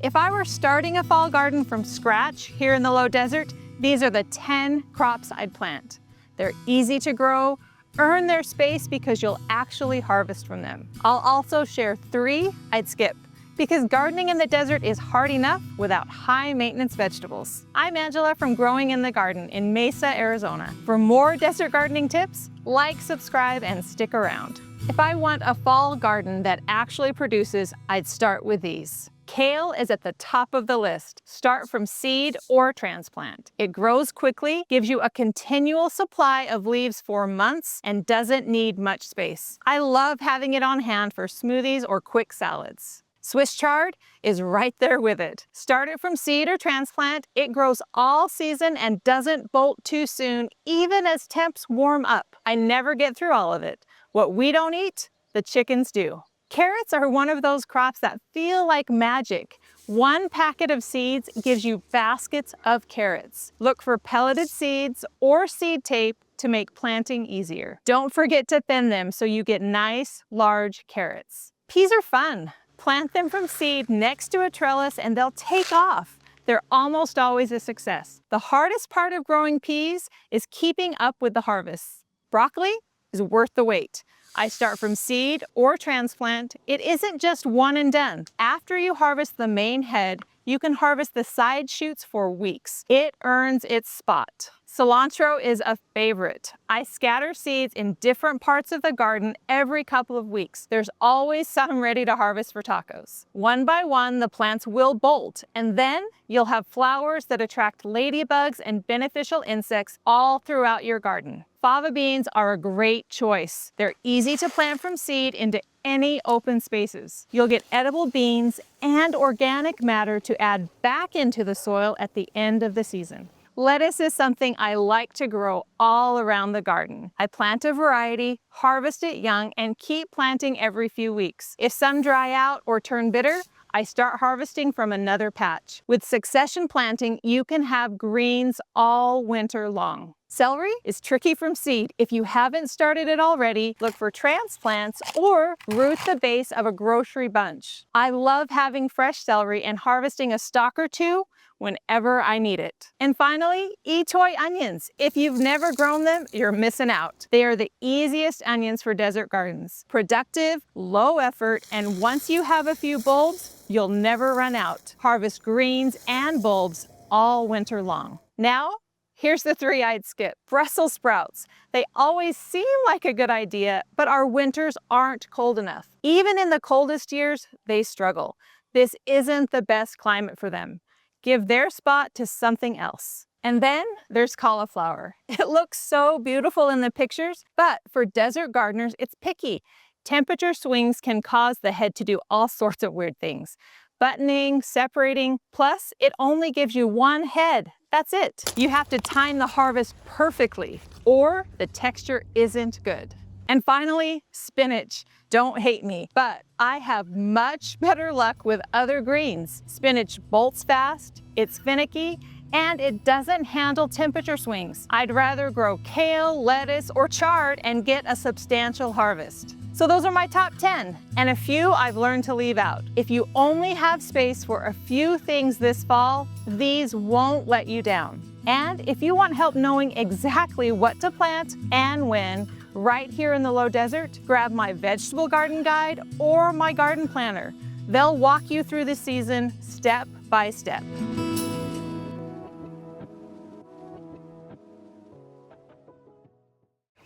If I were starting a fall garden from scratch here in the low desert, these are the 10 crops I'd plant. They're easy to grow, earn their space because you'll actually harvest from them. I'll also share 3 I'd skip, because gardening in the desert is hard enough without high maintenance vegetables. I'm Angela from Growing in the Garden in Mesa, Arizona. For more desert gardening tips, like, subscribe, and stick around. If I want a fall garden that actually produces, I'd start with these. Kale is at the top of the list. Start from seed or transplant. It grows quickly, gives you a continual supply of leaves for months, and doesn't need much space. I love having it on hand for smoothies or quick salads. Swiss chard is right there with it. Start it from seed or transplant. It grows all season and doesn't bolt too soon, even as temps warm up. I never get through all of it. What we don't eat, the chickens do. Carrots are one of those crops that feel like magic. 1 packet of seeds gives you baskets of carrots. Look for pelleted seeds or seed tape to make planting easier. Don't forget to thin them so you get nice, large carrots. Peas are fun. Plant them from seed next to a trellis and they'll take off. They're almost always a success. The hardest part of growing peas is keeping up with the harvests. Broccoli is worth the wait. I start from seed or transplant. It isn't just one and done. After you harvest the main head, you can harvest the side shoots for weeks. It earns its spot. Cilantro is a favorite. I scatter seeds in different parts of the garden every couple of weeks. There's always some ready to harvest for tacos. One by one, the plants will bolt, and then you'll have flowers that attract ladybugs and beneficial insects all throughout your garden. Fava beans are a great choice. They're easy to plant from seed into any open spaces. You'll get edible beans and organic matter to add back into the soil at the end of the season. Lettuce is something I like to grow all around the garden. I plant a variety, harvest it young, and keep planting every few weeks. If some dry out or turn bitter, I start harvesting from another patch. With succession planting, you can have greens all winter long. Celery is tricky from seed. If you haven't started it already, look for transplants or root the base of a grocery bunch. I love having fresh celery and harvesting a stalk or 2 whenever I need it. And finally, itoy onions. If you've never grown them, you're missing out. They are the easiest onions for desert gardens. Productive, low effort, and once you have a few bulbs, you'll never run out. Harvest greens and bulbs all winter long. Now, here's the 3 I'd skip. Brussels sprouts. They always seem like a good idea, but our winters aren't cold enough. Even in the coldest years, they struggle. This isn't the best climate for them. Give their spot to something else. And then there's cauliflower. It looks so beautiful in the pictures, but for desert gardeners, it's picky. Temperature swings can cause the head to do all sorts of weird things. Buttoning, separating, plus it only gives you 1 head. That's it. You have to time the harvest perfectly, or the texture isn't good. And finally, spinach. Don't hate me, but I have much better luck with other greens. Spinach bolts fast, it's finicky, and it doesn't handle temperature swings. I'd rather grow kale, lettuce, or chard and get a substantial harvest. So those are my top 10, and a few I've learned to leave out. If you only have space for a few things this fall, these won't let you down. And if you want help knowing exactly what to plant and when, right here in the low desert, grab my vegetable garden guide or my garden planner. They'll walk you through the season step by step.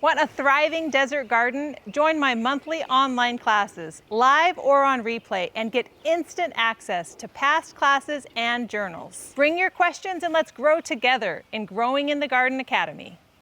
Want a thriving desert garden? Join my monthly online classes, live or on replay, and get instant access to past classes and journals. Bring your questions and let's grow together in Growing in the Garden Academy.